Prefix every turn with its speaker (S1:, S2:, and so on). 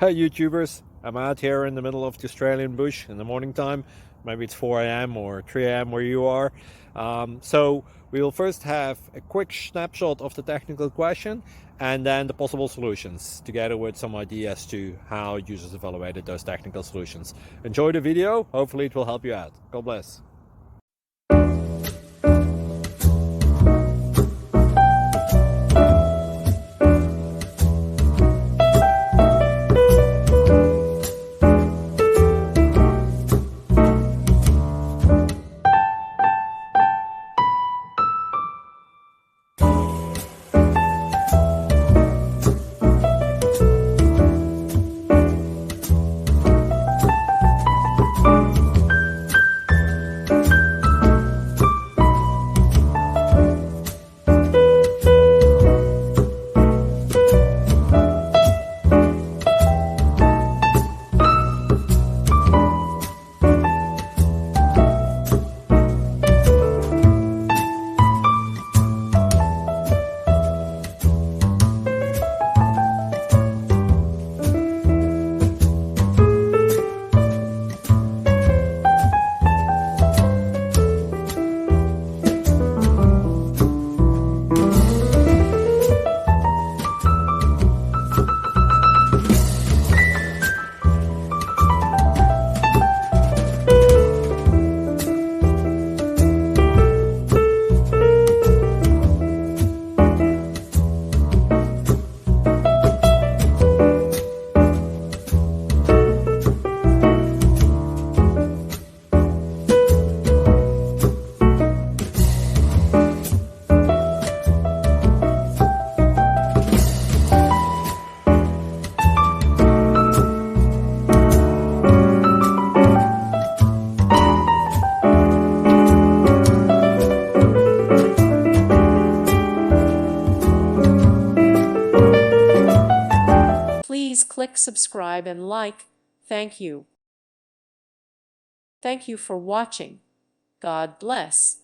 S1: Hey YouTubers, I'm out here in the middle of the Australian bush in the morning time. Maybe it's 4 a.m. or 3 a.m. where you are. So we'll first have a quick snapshot of the technical question and then the possible solutions, together with some ideas to how users evaluated those technical solutions. Enjoy the video, hopefully it will help you out. God bless.
S2: Please click subscribe and like. Thank you. Thank you for watching. God bless.